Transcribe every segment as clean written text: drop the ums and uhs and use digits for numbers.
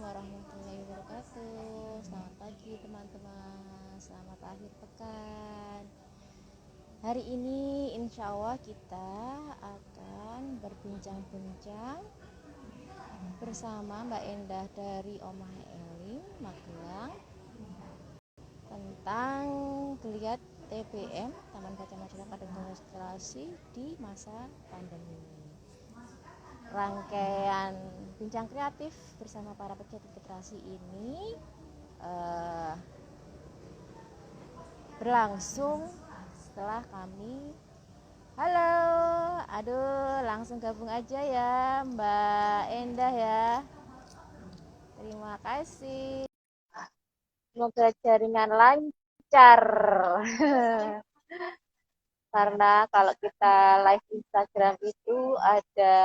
warahmatullahi wabarakatuh. Selamat pagi teman-teman. Selamat akhir pekan. Hari ini insya Allah kita akan berbincang-bincang bersama Mbak Endah dari Omah Eling, Magelang, tentang geliat TBM, Taman Baca Masyarakat dan Literasi di masa pandemi. Rangkaian bincang kreatif bersama para pegiat literasi ini berlangsung setelah kami langsung gabung aja ya Mbak Endah ya. Terima kasih. Semoga jaringan lancar. Karena kalau kita live Instagram itu ada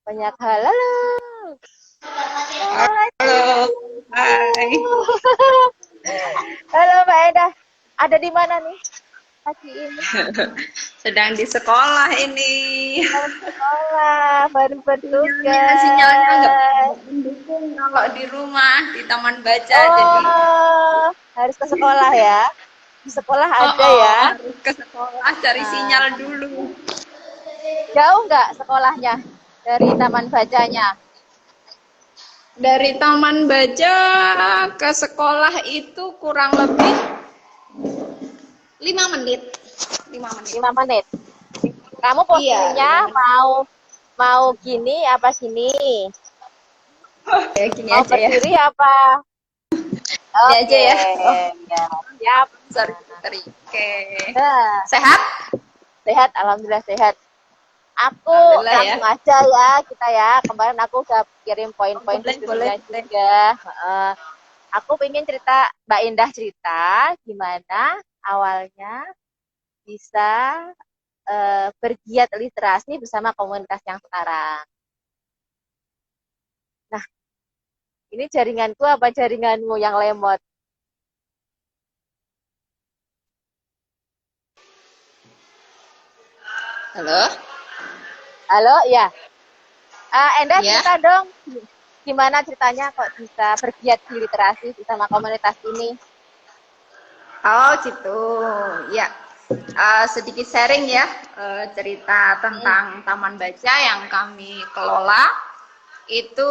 banyak hal. Halo, hai. Halo Mbak Endah, ada di mana nih pagi ini? Sedang di sekolah ini. Sekolah, baru bertugas. Sinyalnya nggak mendukung kalau di rumah, di taman baca. Jadi harus ke sekolah ya. Di sekolah ada ya. Harus ke sekolah cari sinyal dulu. Jauh nggak sekolahnya dari taman bacanya? Dari taman baca ke sekolah itu kurang lebih 5 menit. 5 menit. Kamu posisinya mau gini apa sini? Ya, gini mau aja berdiri ya. apa? Ini aja ya. Ya. Siap. Sorry. Oke. Nah. Sehat? Sehat, alhamdulillah sehat. Aku langsung aja ya kita ya. Kemarin aku udah kirim poin-poin diskusinya juga. Aku pengen cerita, Mbak Endah cerita gimana awalnya bisa bergiat literasi bersama komunitas yang sekarang. Nah, ini jaringanku apa jaringanmu yang lemot? Halo, ya. Endah cerita dong, gimana ceritanya kok bisa bergiat di literasi bersama komunitas ini? Oh gitu, ya. Sedikit sharing ya, cerita tentang Taman Baca yang kami kelola. Itu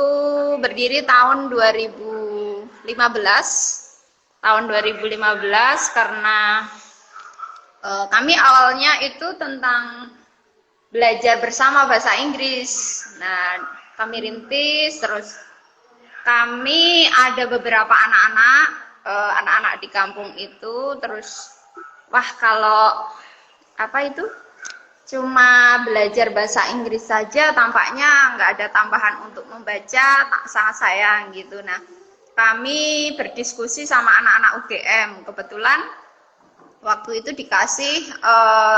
berdiri tahun 2015. Tahun 2015 karena kami awalnya itu tentang belajar bersama bahasa Inggris. Nah, kami rintis, terus kami ada beberapa anak-anak di kampung itu, terus wah kalau cuma belajar bahasa Inggris saja tampaknya nggak ada tambahan untuk membaca, sangat sayang gitu. Nah, kami berdiskusi sama anak-anak UGM, kebetulan waktu itu dikasih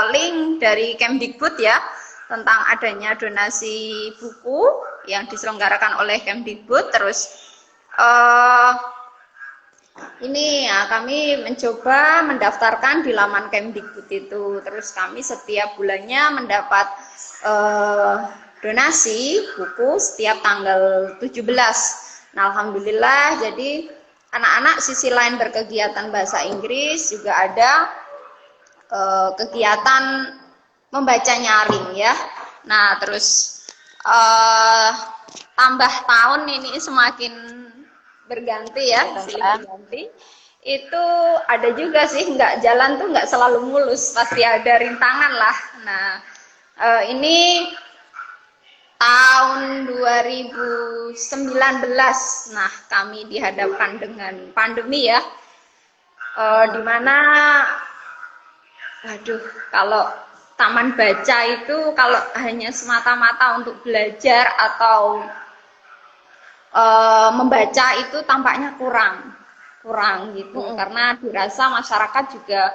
link dari Kemdikbud ya, tentang adanya donasi buku yang diselenggarakan oleh Kemdikbud. Terus ini ya, kami mencoba mendaftarkan di laman Kemdikbud itu. Terus kami setiap bulannya mendapat donasi buku setiap tanggal 17. Nah, alhamdulillah, jadi anak-anak sisi lain berkegiatan bahasa Inggris juga ada kegiatan membaca nyaring ya. Nah, terus tambah tahun ini semakin berganti ya, silih berganti. Itu ada juga sih, nggak jalan tuh nggak selalu mulus, pasti ada rintangan lah. Nah, ini tahun 2019, nah kami dihadapkan dengan pandemi ya, dimana kalau taman baca itu kalau hanya semata-mata untuk belajar atau membaca itu tampaknya kurang gitu, karena dirasa masyarakat juga,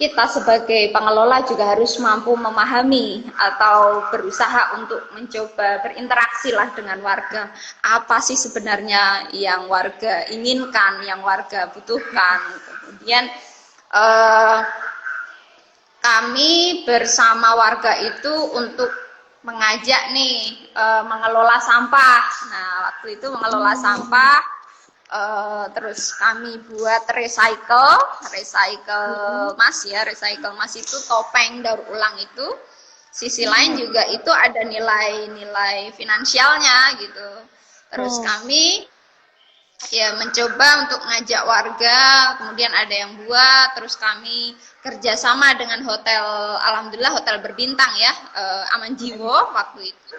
kita sebagai pengelola juga harus mampu memahami atau berusaha untuk mencoba berinteraksi lah dengan warga. Apa sih sebenarnya yang warga inginkan, yang warga butuhkan. Kemudian kami bersama warga itu untuk mengajak nih mengelola sampah. Nah, waktu itu mengelola sampah, terus kami buat recycle mas ya, recycle mas itu topeng daur ulang itu. Sisi lain juga itu ada nilai-nilai finansialnya gitu. Terus kami ya mencoba untuk ngajak warga, kemudian ada yang buat, terus kami kerjasama dengan hotel, alhamdulillah hotel berbintang ya, Aman Jiwo waktu itu.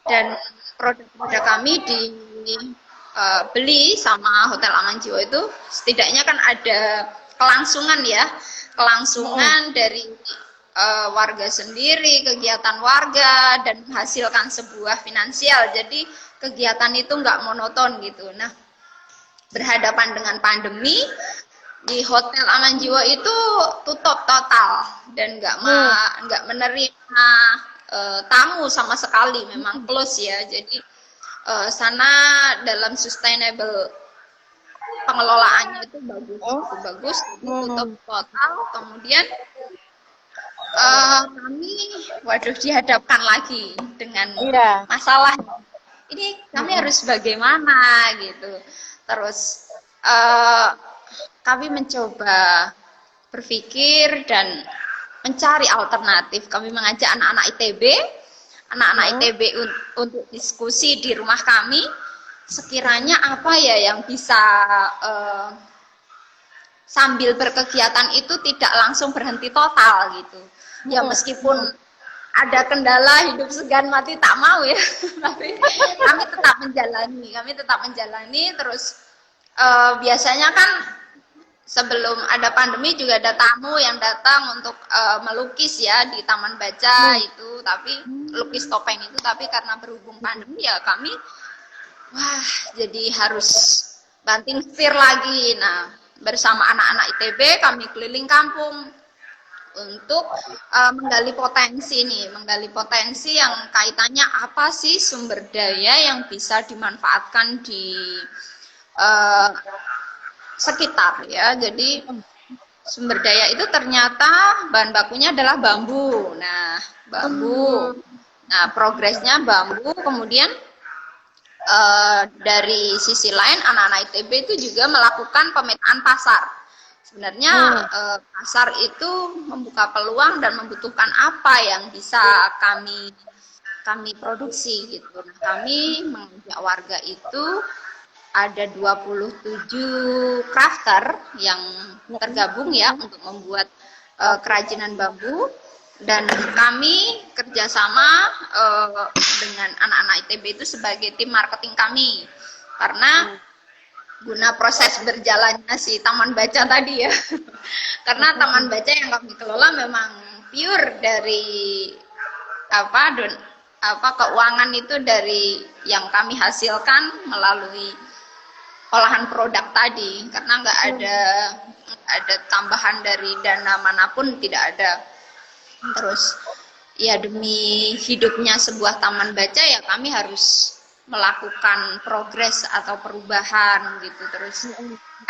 Dan produk-produk kami dibeli sama hotel Aman Jiwo itu setidaknya kan ada kelangsungan ya, kelangsungan dari warga sendiri, kegiatan warga, dan menghasilkan sebuah finansial. Jadi kegiatan itu nggak monoton gitu. Nah, berhadapan dengan pandemi, di hotel Aman Jiwo itu tutup total dan nggak menerima tamu sama sekali, memang close ya. Jadi sana dalam sustainable pengelolaannya itu bagus, jadi tutup total. Kemudian kami dihadapkan lagi dengan masalah ini, kami harus bagaimana gitu. Terus kami mencoba berpikir dan mencari alternatif. Kami mengajak anak-anak ITB untuk diskusi di rumah kami, sekiranya apa ya yang bisa sambil berkegiatan itu tidak langsung berhenti total gitu. Ya meskipun ada kendala, hidup segan mati tak mau ya, tapi kami tetap menjalani. Terus biasanya kan sebelum ada pandemi juga ada tamu yang datang untuk melukis ya di Taman Baca itu, tapi lukis topeng itu, tapi karena berhubung pandemi ya kami jadi harus banting setir lagi. Nah, bersama anak-anak ITB kami keliling kampung untuk menggali potensi yang kaitannya apa sih sumber daya yang bisa dimanfaatkan di sekitar ya. Jadi sumber daya itu ternyata bahan bakunya adalah bambu. Nah, bambu. Nah, progresnya bambu. Kemudian dari sisi lain anak-anak ITB itu juga melakukan pemetaan pasar. Sebenarnya pasar itu membuka peluang dan membutuhkan apa yang bisa kami produksi gitu. Nah, kami mengajak warga itu ada 27 crafter yang tergabung ya untuk membuat kerajinan bambu, dan kami kerjasama dengan anak-anak ITB itu sebagai tim marketing kami, karena guna proses berjalannya si Taman Baca tadi ya. Karena Taman Baca yang kami kelola memang pure dari keuangan itu dari yang kami hasilkan melalui olahan produk tadi, karena nggak ada tambahan dari dana manapun, tidak ada. Terus ya demi hidupnya sebuah Taman Baca ya kami harus melakukan progres atau perubahan gitu. Terus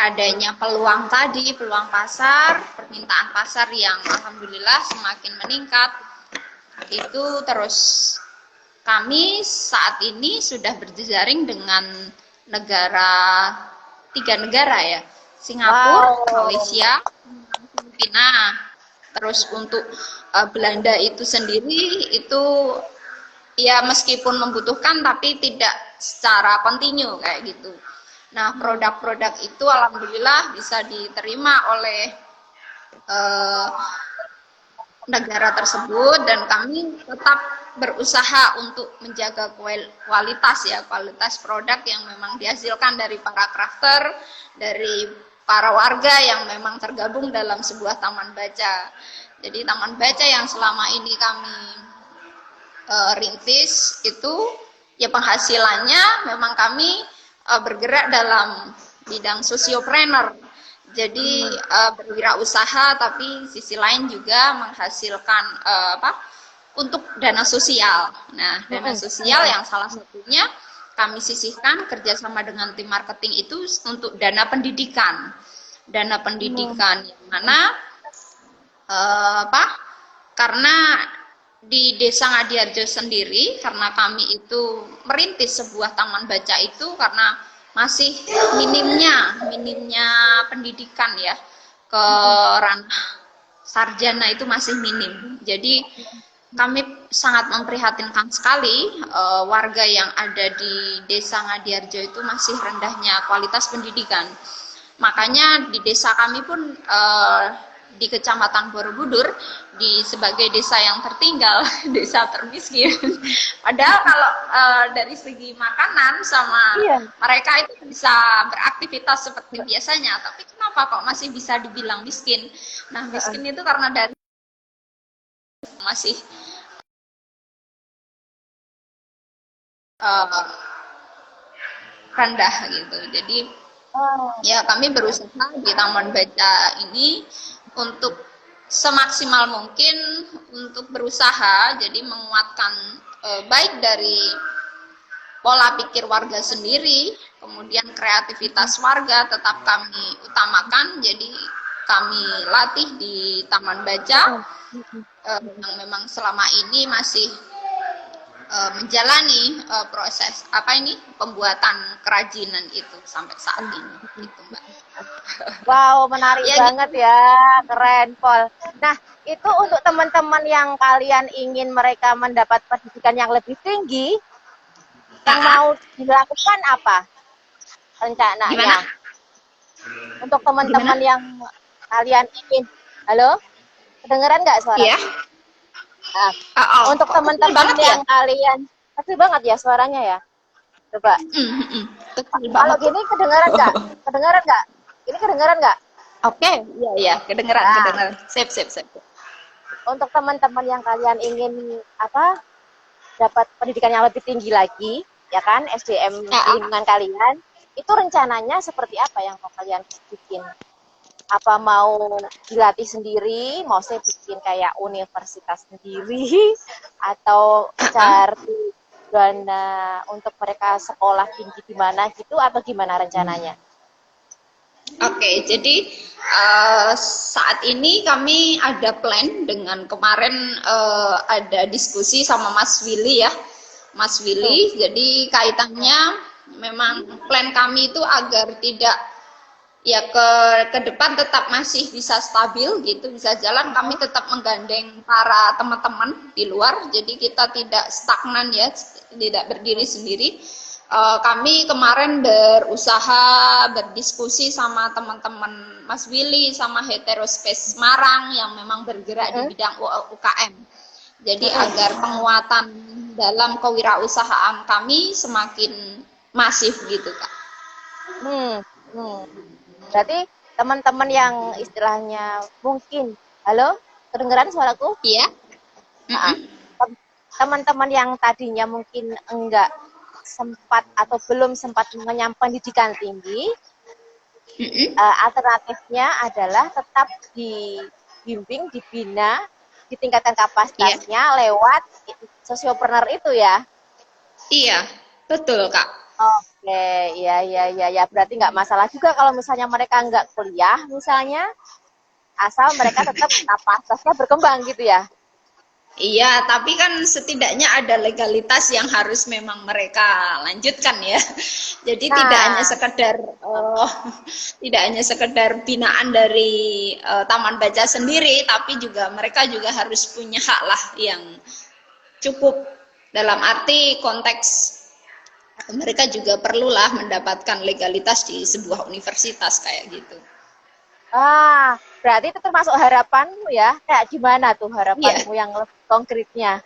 adanya peluang tadi, peluang pasar, permintaan pasar yang alhamdulillah semakin meningkat itu. Terus kami saat ini sudah berjejaring dengan tiga negara ya, Singapura, Malaysia, Filipina. Terus untuk Belanda itu sendiri itu ya meskipun membutuhkan tapi tidak secara kontinu kayak gitu. Nah, produk-produk itu alhamdulillah bisa diterima oleh negara tersebut, dan kami tetap berusaha untuk menjaga kualitas produk yang memang dihasilkan dari para crafter, dari para warga yang memang tergabung dalam sebuah Taman Baca. Jadi Taman Baca yang selama ini kami rintis itu ya penghasilannya memang kami bergerak dalam bidang sosiopreneur. Jadi berwirausaha tapi sisi lain juga menghasilkan untuk dana sosial. Nah, dana sosial yang salah satunya kami sisihkan kerjasama dengan tim marketing itu untuk dana pendidikan. Dana pendidikan yang mana karena di Desa Ngadiharjo sendiri, karena kami itu merintis sebuah taman baca itu karena masih minimnya pendidikan ya ke ranah sarjana itu masih minim. Jadi kami sangat memprihatinkan sekali warga yang ada di Desa Ngadiharjo itu masih rendahnya kualitas pendidikan. Makanya di desa kami pun di Kecamatan Borobudur sebagai desa yang tertinggal, desa termiskin. Padahal kalau dari segi makanan sama mereka itu bisa beraktivitas seperti biasanya, tapi kenapa kok masih bisa dibilang miskin? Nah, miskin itu karena dari masih rendah gitu. Jadi ya kami berusaha di Taman Baca ini untuk semaksimal mungkin untuk berusaha jadi menguatkan baik dari pola pikir warga sendiri, kemudian kreativitas warga tetap kami utamakan. Jadi kami latih di Taman Baca yang memang selama ini masih menjalani proses pembuatan kerajinan itu sampai saat ini gitu, Mbak. Wow, menarik banget ya, keren Pol. Nah, itu untuk teman-teman yang kalian ingin mereka mendapat pendidikan yang lebih tinggi, yang mau dilakukan apa rencananya? Gimana? Untuk teman-teman yang kalian ingin, halo, kedengeran nggak suara? Iya. Nah, untuk teman-teman yang kalian, kecil banget ya suaranya ya. Coba. Kalau gini kedengeran nggak? Kedengeran nggak? Ini kedengeran nggak? Oke, iya, kedengeran. Sip. Untuk teman-teman yang kalian ingin dapat pendidikan yang lebih tinggi lagi, ya kan, SDM lingkungan kalian, itu rencananya seperti apa yang kalian bikin? Apa mau dilatih sendiri, mau saya bikin kayak universitas sendiri, atau cari dana untuk mereka sekolah tinggi di mana gitu, atau gimana rencananya? Oke, jadi saat ini kami ada plan dengan kemarin ada diskusi sama Mas Willy ya, Mas Willy. Jadi kaitannya memang plan kami itu agar tidak ya ke depan tetap masih bisa stabil gitu, bisa jalan. Kami tetap menggandeng para teman-teman di luar, jadi kita tidak stagnan ya, tidak berdiri sendiri. Kami kemarin berusaha berdiskusi sama teman-teman Mas Willy sama Heterospace Semarang yang memang bergerak di bidang UKM. Jadi agar penguatan dalam kewirausahaan kami semakin masif gitu, Kak. Berarti teman-teman yang istilahnya mungkin, halo, kedengeran suaraku? Iya. Teman-teman yang tadinya mungkin enggak sempat atau belum sempat mengenyam pendidikan tinggi, alternatifnya adalah tetap dibimbing, dibina, ditingkatkan kapasitasnya lewat sosiopreneur itu ya? Iya, betul Kak. Oke, ya. Berarti nggak masalah juga kalau misalnya mereka nggak kuliah misalnya, asal mereka tetap kapasitasnya berkembang gitu ya? Iya, tapi kan setidaknya ada legalitas yang harus memang mereka lanjutkan ya. Jadi tidak hanya sekedar binaan dari Taman Baca sendiri, tapi juga mereka juga harus punya hak lah yang cukup, dalam arti konteks mereka juga perlulah mendapatkan legalitas di sebuah universitas kayak gitu. Berarti itu termasuk harapanmu ya? Kayak gimana tuh harapanmu yang lebih konkretnya?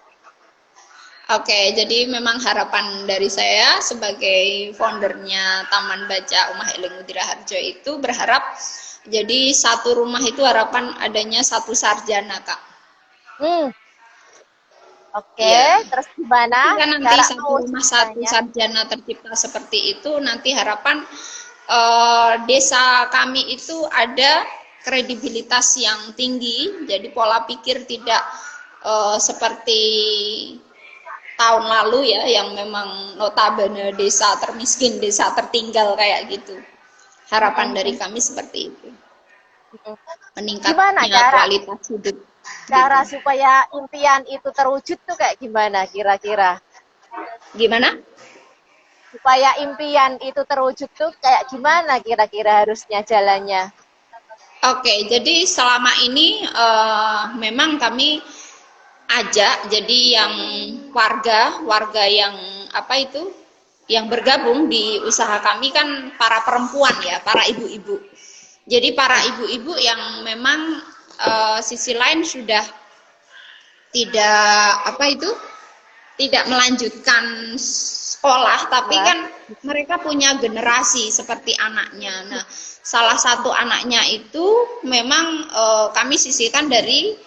Oke, jadi memang harapan dari saya sebagai foundernya Taman Baca Umah Eling Mudira Harjo itu berharap jadi satu rumah itu harapan adanya satu sarjana, Kak. Oke, terus gimana? Jika nanti satu rumah satu sarjana tercipta seperti itu, nanti harapan desa kami itu ada kredibilitas yang tinggi, jadi pola pikir tidak seperti tahun lalu ya, yang memang notabene desa termiskin, desa tertinggal kayak gitu. Harapan dari kami seperti itu, meningkatnya kualitas hidup. Cara gitu. supaya impian itu terwujud tuh kayak gimana kira-kira? Gimana? Supaya impian itu terwujud tuh kayak gimana kira-kira harusnya jalannya? Oke, jadi selama ini memang kami ajak, jadi yang warga yang apa itu, yang bergabung di usaha kami kan para perempuan ya, para ibu-ibu. Jadi para ibu-ibu yang memang sisi lain sudah tidak apa itu, tidak melanjutkan sekolah, tapi kan mereka punya generasi seperti anaknya. Nah, salah satu anaknya itu memang kami sisihkan dari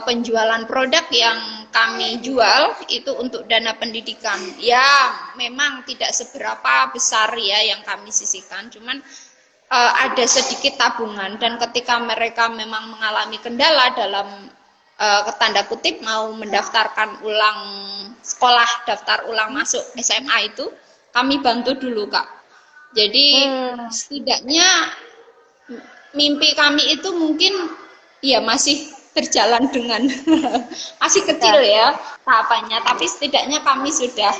penjualan produk yang kami jual itu untuk dana pendidikan. Ya, memang tidak seberapa besar ya yang kami sisihkan, cuman ada sedikit tabungan, dan ketika mereka memang mengalami kendala dalam tanda kutip mau mendaftarkan ulang sekolah, daftar ulang masuk SMA itu, kami bantu dulu Kak. Jadi setidaknya mimpi kami itu mungkin ya masih berjalan dengan masih kecil ya tahapannya, tapi setidaknya kami sudah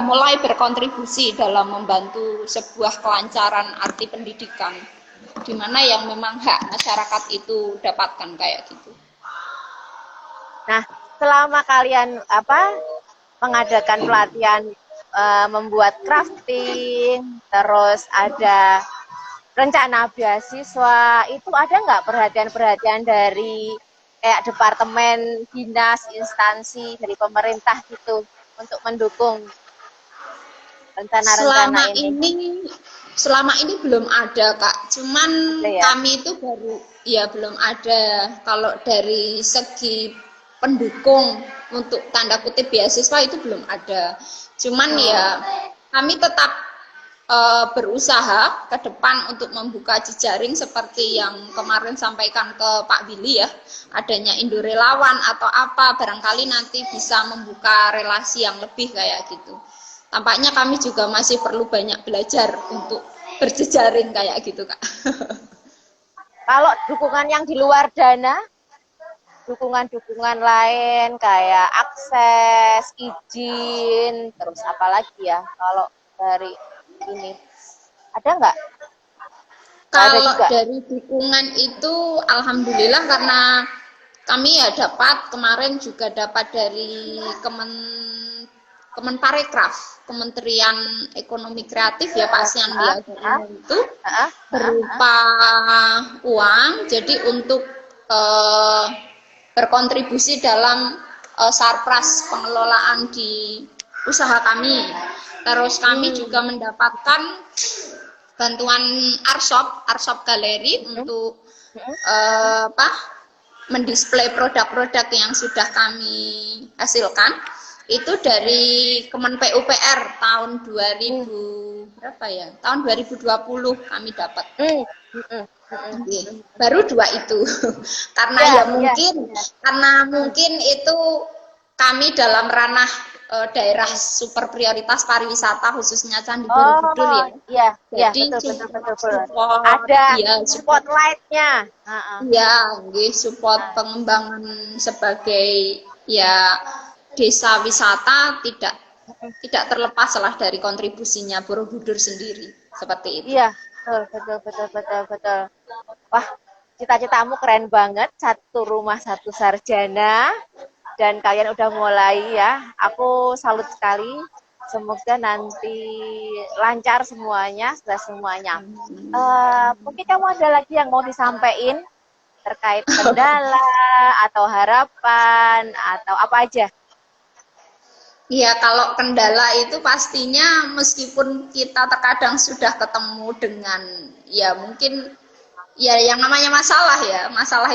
mulai berkontribusi dalam membantu sebuah kelancaran arti pendidikan, di mana yang memang hak masyarakat itu dapatkan kayak gitu. Nah, selama kalian mengadakan pelatihan membuat crafting, terus ada rencana beasiswa, itu ada nggak perhatian-perhatian dari kayak departemen, dinas, instansi dari pemerintah gitu untuk mendukung rencana-rencana ini? Selama ini belum ada Kak, cuman kami itu baru ya belum ada. Kalau dari segi pendukung untuk tanda kutip beasiswa itu belum ada, cuman ya kami tetap berusaha ke depan untuk membuka jejaring seperti yang kemarin sampaikan ke Pak Billy ya, adanya Indorelawan atau apa, barangkali nanti bisa membuka relasi yang lebih kayak gitu. Tampaknya kami juga masih perlu banyak belajar untuk berjejaring kayak gitu Kak. Kalau dukungan yang di luar dana, dukungan-dukungan lain kayak akses, izin, terus apa lagi ya kalau dari ini ada nggak? Kalau dari dukungan itu alhamdulillah, karena kami ya dapat kemarin juga dapat dari Kemenparekraf, Kementerian Ekonomi Kreatif ya Pak Sandiaga itu berupa uang, jadi untuk berkontribusi dalam sarpras pengelolaan di usaha kami. Terus kami juga mendapatkan bantuan Arshop Galeri untuk mendisplay produk-produk yang sudah kami hasilkan. Itu dari Kemen PUPR tahun 2000 berapa ya? Tahun 2020 kami dapat. Baru 2 itu. Karena mungkin itu kami dalam ranah daerah super prioritas pariwisata khususnya Candi Borobudur ya. Jadi betul. Ada spotlight-nya. Iya, support pengembangan sebagai ya desa wisata tidak terlepas lah dari kontribusinya Borobudur sendiri, seperti itu. Iya, betul. Wah, cita-citamu keren banget, satu rumah satu sarjana, dan kalian udah mulai ya. Aku salut sekali. Semoga nanti lancar semuanya, sukses semuanya. Mungkin kamu ada lagi yang mau disampaikan terkait kendala atau harapan atau apa aja? Iya, kalau kendala itu pastinya meskipun kita terkadang sudah ketemu dengan ya mungkin ya yang namanya masalah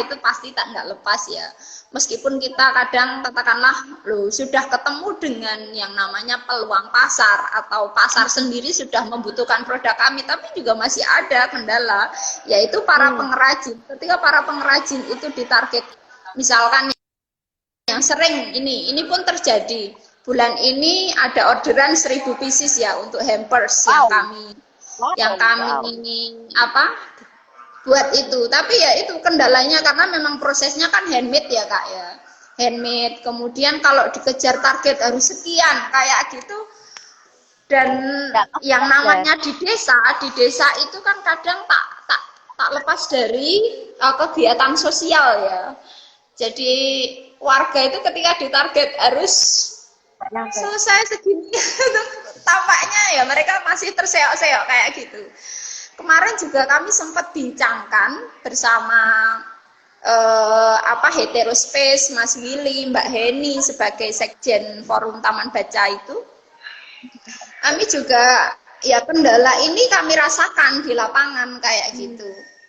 itu pasti nggak lepas ya. Meskipun kita kadang katakanlah sudah ketemu dengan yang namanya peluang pasar atau pasar sendiri sudah membutuhkan produk kami, tapi juga masih ada kendala, yaitu para pengrajin. Ketika para pengrajin itu ditarget, misalkan yang sering ini pun terjadi. Bulan ini ada orderan 1000 pieces ya untuk hampers yang kami buat itu. Tapi ya itu kendalanya karena memang prosesnya kan handmade ya Kak ya. Handmade. Kemudian kalau dikejar target harus sekian kayak gitu. Dan yang namanya di desa itu kan kadang tak lepas dari kegiatan sosial ya. Jadi warga itu ketika ditarget harus selesai segini, tampaknya ya mereka masih terseok-seok kayak gitu. Kemarin juga kami sempat bincangkan bersama Heterospace, Mas Willy, Mbak Heni sebagai sekjen Forum Taman Baca itu. Kami juga ya kendala ini kami rasakan di lapangan kayak gitu.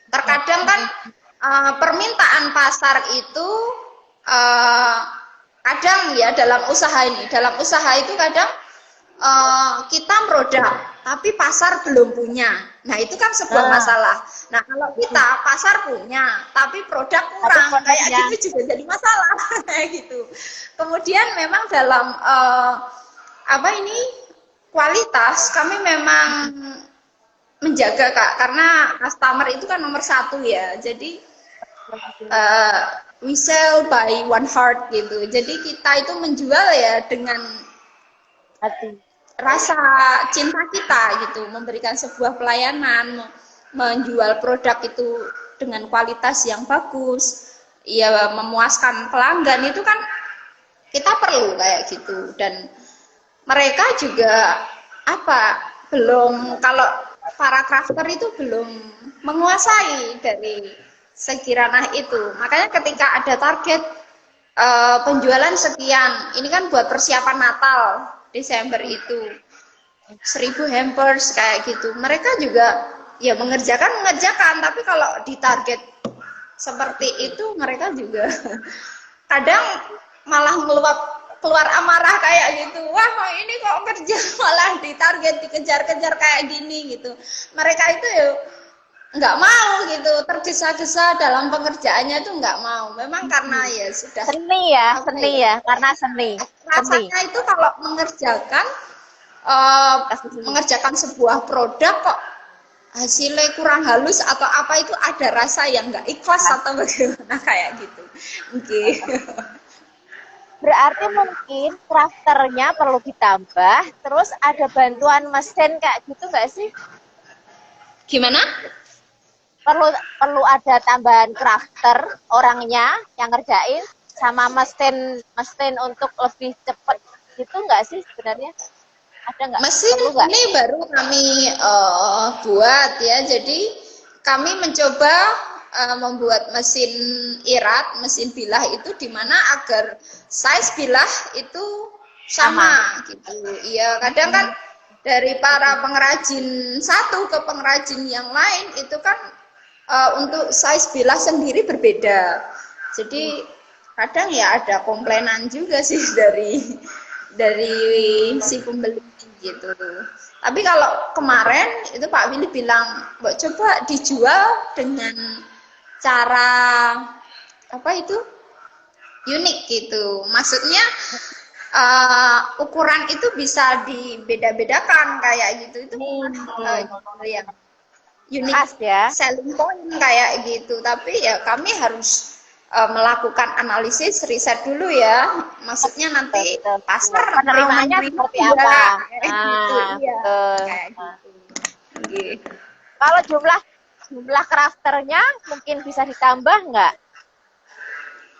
Terkadang kan permintaan pasar itu kadang ya dalam usaha itu kadang kita produk tapi pasar belum punya. Nah itu kan sebuah masalah. Nah kalau kita pasar punya tapi produk kurang kayak gitu juga jadi masalah kayak gitu. Kemudian memang dalam kualitas kami memang menjaga Kak, karena customer itu kan nomor satu ya. Jadi we sell by one heart gitu. Jadi kita itu menjual ya dengan hati, rasa cinta kita gitu, memberikan sebuah pelayanan, menjual produk itu dengan kualitas yang bagus, ya memuaskan pelanggan itu kan kita perlu kayak gitu. Dan mereka juga kalau para crafter itu belum menguasai dari segi ranah itu. Makanya ketika ada target penjualan sekian, ini kan buat persiapan Natal Desember itu 1000 hampers kayak gitu. Mereka juga ya mengerjakan, tapi kalau ditarget seperti itu mereka juga kadang malah keluar amarah kayak gitu. Wah, kok ini kok kerja malah ditarget, dikejar-kejar kayak gini gitu. Mereka itu ya nggak mau gitu, tergesa-gesa dalam pengerjaannya itu nggak mau. Memang karena ya sudah seni ya, karena seni. Rasanya itu kalau mengerjakan sebuah produk kok hasilnya kurang halus atau apa, itu ada rasa yang nggak ikhlas atau bagaimana kayak gitu. Oke. Berarti mungkin crafternya perlu ditambah, terus ada bantuan mesin kayak gitu nggak sih? Gimana? Perlu ada tambahan crafter orangnya yang ngerjain sama mesin untuk lebih cepat gitu nggak sih sebenarnya? Ada nggak? Mesin ini baru kami buat ya. Jadi kami mencoba membuat mesin irat, mesin bilah itu di mana agar size bilah itu sama gitu. Iya, kadang kan dari para pengrajin satu ke pengrajin yang lain itu kan untuk size bilah sendiri berbeda. Jadi kadang ya ada komplainan juga sih dari si pembeli gitu. Tapi kalau kemarin itu Pak Willy bilang, "Mbak, coba dijual dengan cara unik gitu." Maksudnya ukuran itu bisa dibeda-bedakan kayak gitu. Itu yang unik ya, selling point kayak gitu. Tapi ya kami harus melakukan analisis riset dulu ya. Maksudnya nanti pasar penerimanya seperti apa? Gitu, iya. Kayak gitu. Okay. Kalau jumlah crafternya mungkin bisa ditambah nggak?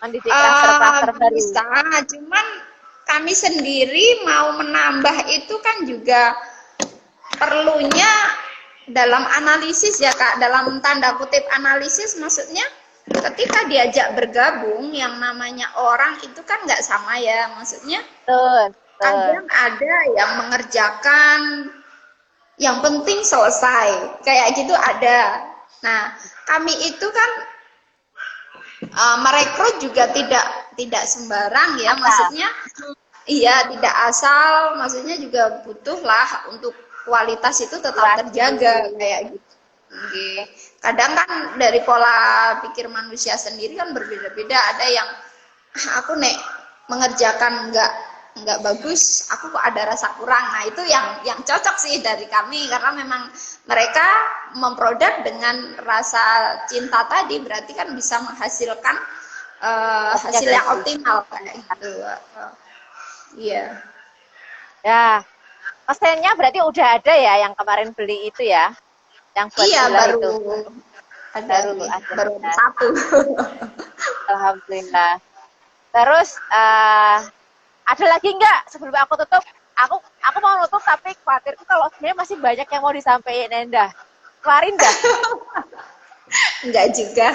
Mendidik crafter baru. Bisa, cuman kami sendiri mau menambah itu kan juga perlunya dalam analisis ya Kak, dalam tanda kutip analisis, maksudnya ketika diajak bergabung yang namanya orang itu kan nggak sama ya, maksudnya kadang ada yang mengerjakan yang penting selesai kayak gitu ada. Nah kami itu kan merekrut juga tidak sembarang ya, maksudnya iya tidak asal, maksudnya juga butuh lah untuk kualitas itu tetap terjaga kayak gitu. Okay. Kadang kan dari pola pikir manusia sendiri kan berbeda-beda. Ada yang aku mengerjakan nggak bagus, aku kok ada rasa kurang. Nah itu yang cocok sih dari kami, karena memang mereka memproduk dengan rasa cinta tadi, berarti kan bisa menghasilkan hasil yang optimal kayak gitu. Iya. Ya, mesennya berarti udah ada ya yang kemarin beli itu ya, yang buat Iya, gula baru itu. baru satu. Alhamdulillah. Terus ada lagi nggak sebelum aku tutup? Aku mau nutup tapi khawatirku kalau sebenarnya masih banyak yang mau disampaikan Endah. Kelarin dah. Enggak juga.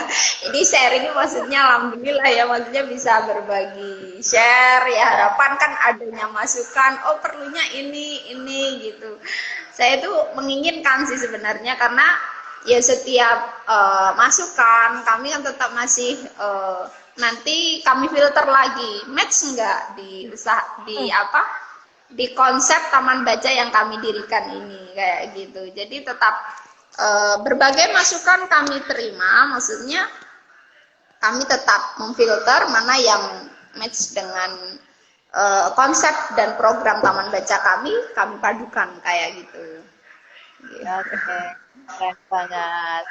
Ini sharing maksudnya alhamdulillah ya, maksudnya bisa berbagi share ya, harapan kan adanya masukan, oh perlunya ini gitu. Saya itu menginginkan sih sebenarnya, karena ya setiap masukan kami kan tetap masih nanti kami filter lagi, match enggak di di konsep taman baca yang kami dirikan ini kayak gitu. Jadi tetap berbagai masukan kami terima, maksudnya kami tetap memfilter mana yang match dengan konsep dan program taman baca kami padukan kayak gitu. Oke, keren banget.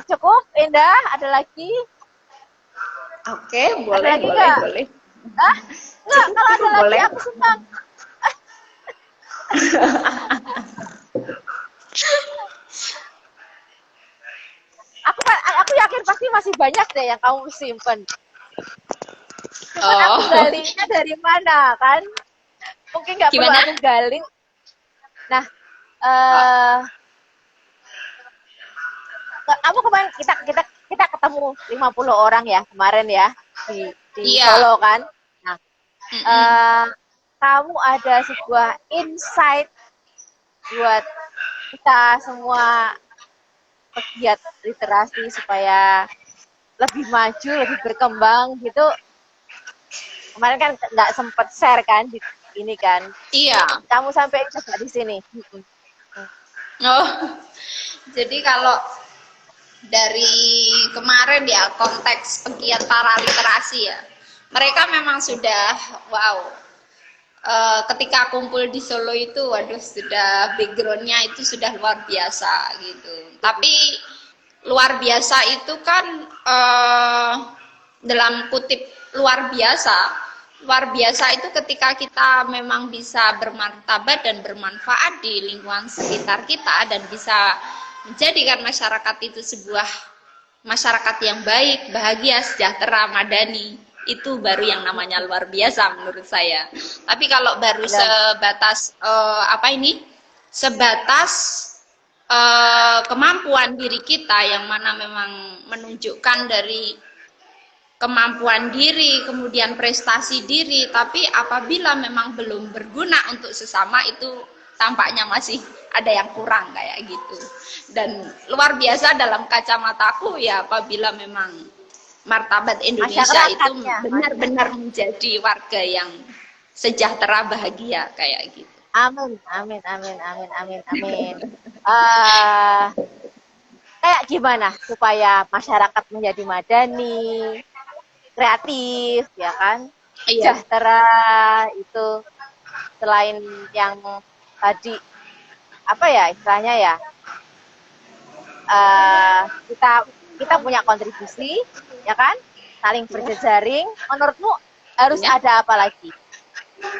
Cukup, Endah? Ada lagi? Oke, boleh. Enggak, kalau ada lagi aku senang. Aku yakin pasti masih banyak deh yang kamu simpen. Cuman aku galinya dari mana kan? Mungkin nggak perlu aku gali. Nah, kamu kemarin kita ketemu 50 orang ya kemarin ya di Solo kan. Nah, kamu ada sebuah insight buat kita semua pegiat literasi supaya lebih maju, lebih berkembang gitu. Kemarin kan nggak sempet share kan di ini kan. Iya. Kamu sampai coba di sini. Oh, jadi kalau dari kemarin ya konteks pegiat para literasi ya, mereka memang sudah wow. Ketika kumpul di Solo itu, waduh sudah backgroundnya itu sudah luar biasa gitu. Tapi luar biasa itu kan dalam kutip luar biasa itu ketika kita memang bisa bermartabat dan bermanfaat di lingkungan sekitar kita dan bisa menjadikan masyarakat itu sebuah masyarakat yang baik, bahagia, sejahtera, madani. Itu baru yang namanya luar biasa menurut saya. Tapi kalau baru sebatas sebatas kemampuan diri kita yang mana memang menunjukkan dari kemampuan diri, kemudian prestasi diri, tapi apabila memang belum berguna untuk sesama, itu tampaknya masih ada yang kurang kayak gitu. Dan luar biasa dalam kacamataku ya apabila memang martabat Indonesia itu benar-benar menjadi warga yang sejahtera, bahagia kayak gitu. Amin. Kayak gimana supaya masyarakat menjadi madani, kreatif, ya kan? Sejahtera itu selain yang tadi apa ya istilahnya ya? Kita punya kontribusi, ya kan? Saling berjejaring. Menurutmu harus ada apa lagi?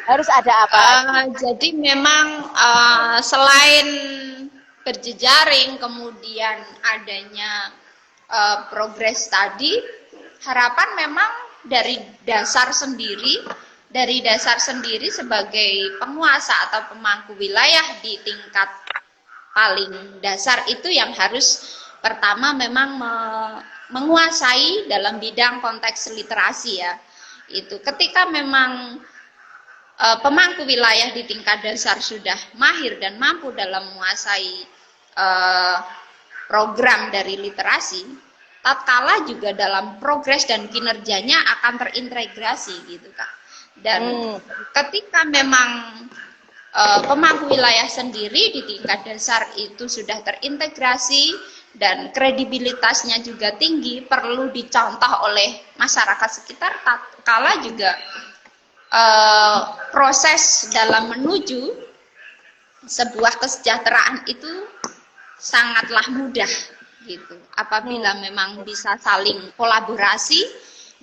Harus ada apa lagi? Jadi memang selain berjejaring, kemudian adanya progres tadi, harapan memang dari dasar sendiri sebagai penguasa atau pemangku wilayah di tingkat paling dasar itu yang harus pertama memang menguasai dalam bidang konteks literasi ya. Itu ketika memang pemangku wilayah di tingkat dasar sudah mahir dan mampu dalam menguasai program dari literasi, tatkala juga dalam progres dan kinerjanya akan terintegrasi gitu Kak. Dan ketika memang pemangku wilayah sendiri di tingkat dasar itu sudah terintegrasi dan kredibilitasnya juga tinggi, perlu dicontoh oleh masyarakat sekitar, tatkala juga proses dalam menuju sebuah kesejahteraan itu sangatlah mudah gitu apabila memang bisa saling kolaborasi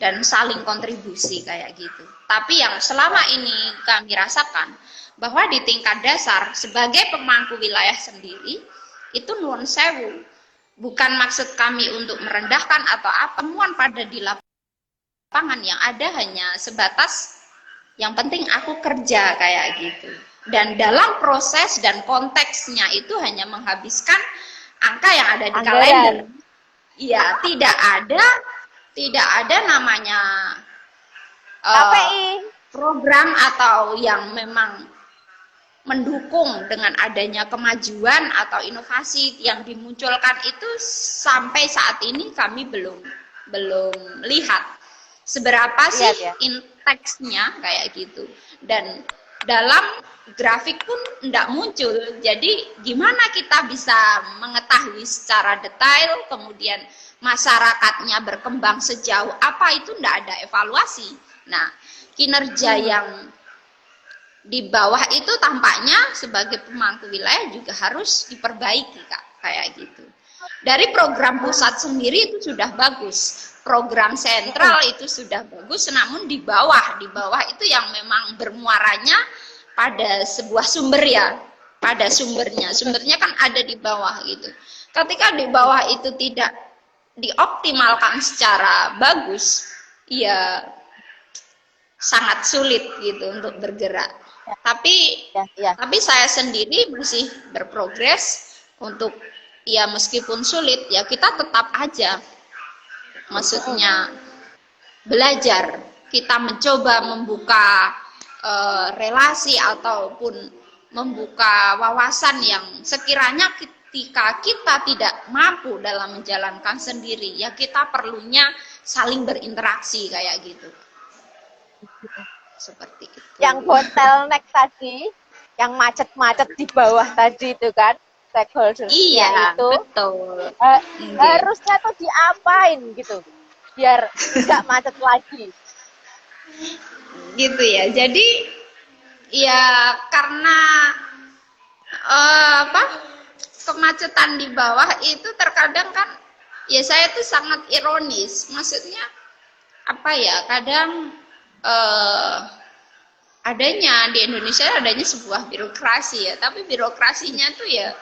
dan saling kontribusi kayak gitu. Tapi yang selama ini kami rasakan bahwa di tingkat dasar sebagai pemangku wilayah sendiri itu nuwun sewu, bukan maksud kami untuk merendahkan atau apa, temuan pada di lapangan yang ada hanya sebatas yang penting aku kerja kayak gitu. Dan dalam proses dan konteksnya itu hanya menghabiskan angka yang ada di kalender. Iya, tidak ada namanya KPI program atau yang memang mendukung dengan adanya kemajuan atau inovasi yang dimunculkan itu sampai saat ini kami belum lihat seberapa sih indeksnya kayak gitu. Dan dalam grafik pun tidak muncul. Jadi gimana kita bisa mengetahui secara detail, kemudian masyarakatnya berkembang sejauh apa, itu tidak ada evaluasi. Nah, kinerja yang di bawah itu tampaknya sebagai pemangku wilayah juga harus diperbaiki, Kak, kayak gitu. Dari program pusat sendiri itu sudah bagus, program sentral itu sudah bagus, namun di bawah itu yang memang bermuaranya pada sebuah sumber ya, pada sumbernya kan ada di bawah gitu. Ketika di bawah itu tidak dioptimalkan secara bagus, ya sangat sulit gitu untuk bergerak. Tapi saya sendiri masih berprogres untuk ya meskipun sulit ya kita tetap aja, maksudnya belajar, kita mencoba membuka relasi ataupun membuka wawasan yang sekiranya ketika kita tidak mampu dalam menjalankan sendiri ya kita perlunya saling berinteraksi kayak gitu. Seperti itu. Yang bottleneck tadi, yang macet-macet di bawah tadi itu kan, stakeholder iya, itu betul. Harusnya tuh diapain gitu biar nggak macet lagi. Gitu ya. Jadi ya karena kemacetan di bawah itu terkadang kan ya saya tuh sangat ironis. Maksudnya apa ya? Kadang adanya di Indonesia adanya sebuah birokrasi ya, tapi birokrasinya tuh ya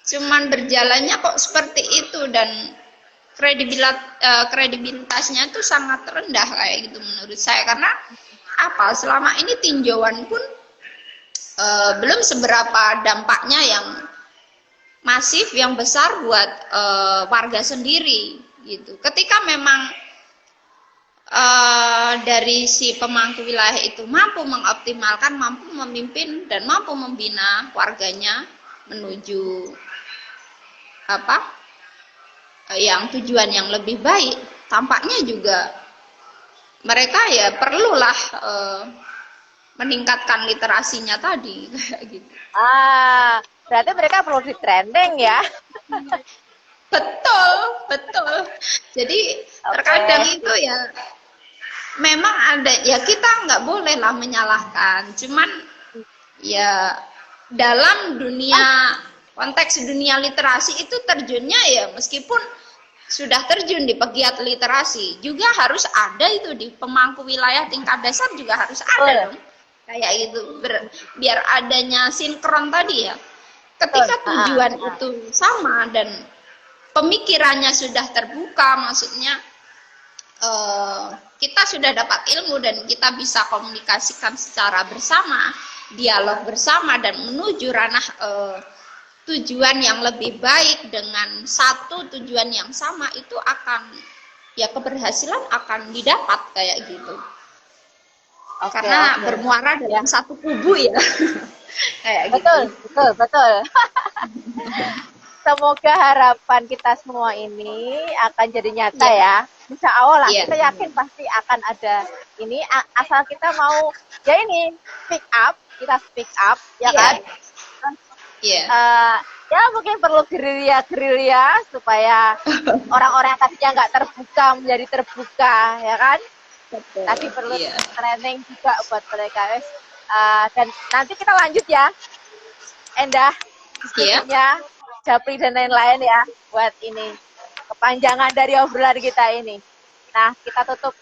cuman berjalannya kok seperti itu dan kredibilitasnya tuh sangat rendah kayak gitu menurut saya. Karena apa, selama ini tinjauan pun belum seberapa dampaknya yang masif, yang besar buat warga sendiri gitu. Ketika memang dari si pemangku wilayah itu mampu mengoptimalkan, mampu memimpin dan mampu membina warganya menuju yang tujuan yang lebih baik, tampaknya juga mereka ya perlulah meningkatkan literasinya tadi kayak gitu. Berarti mereka perlu di trending ya. Betul. Jadi terkadang itu ya memang ada ya, kita nggak boleh lah menyalahkan. Cuman ya dalam dunia konteks dunia literasi itu terjunnya ya meskipun sudah terjun di pegiat literasi juga harus ada itu di pemangku wilayah tingkat dasar juga harus ada dong. Kayak itu biar adanya sinkron tadi ya. Ketika tujuan itu sama dan pemikirannya sudah terbuka, maksudnya kita sudah dapat ilmu dan kita bisa komunikasikan secara bersama, dialog bersama dan menuju ranah tujuan yang lebih baik dengan satu tujuan yang sama, itu akan ya keberhasilan akan didapat kayak gitu. Karena bermuara dalam satu kubu ya. Kayak betul. Semoga harapan kita semua ini akan jadi nyata ya. Insya Allah lah, kita yakin pasti akan ada ini, asal kita mau ya ini speak up ya kan. Ya mungkin perlu gerilya supaya orang-orang yang tadinya nggak terbuka menjadi terbuka ya kan. Betul. Tapi perlu Iya. training juga buat mereka, guys. Dan nanti kita lanjut ya, Endah, Iya. diskusinya, Japri dan lain-lain ya, buat ini kepanjangan dari obrolan kita ini. Nah, kita tutup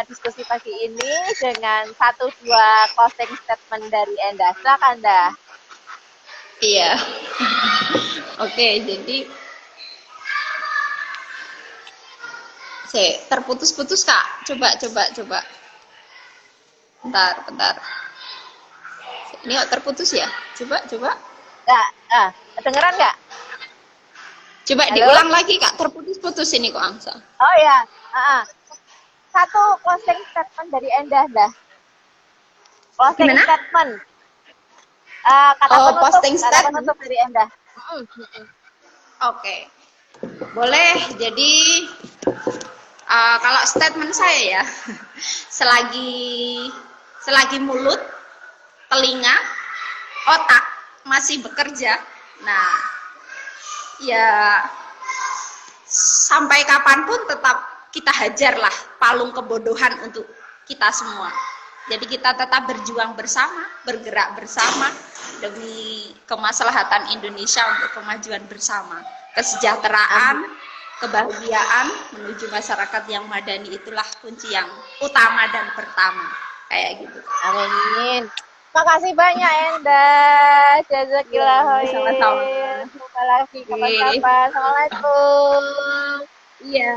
diskusi pagi ini dengan 1-2 closing statement dari Endah. Silakan, Dah. Iya. Oke, jadi terputus-putus Kak. Coba. Bentar. Ini kok terputus ya? Coba. Nggak, kedengeran nggak? Coba Halo? diulang lagi Kak. Terputus-putus ini kok Angsa. Oh ya, satu closing statement dari Endah, Dah. Closing Gimana? statement. Kata penutup dari Endah. Oke. Boleh. Jadi kalau statement saya ya, selagi mulut, telinga, otak masih bekerja, nah ya sampai kapanpun tetap kita hajarlah palung kebodohan untuk kita semua. Jadi kita tetap berjuang bersama, bergerak bersama demi kemaslahatan Indonesia untuk kemajuan bersama, kesejahteraan, kebahagiaan menuju masyarakat yang madani, itulah kunci yang utama dan pertama, kayak gitu. Amin. Makasih banyak Endah. Jazakillah khair. Sama-sama. Jumpa lagi kapan-kapan. Assalamualaikum. Iya.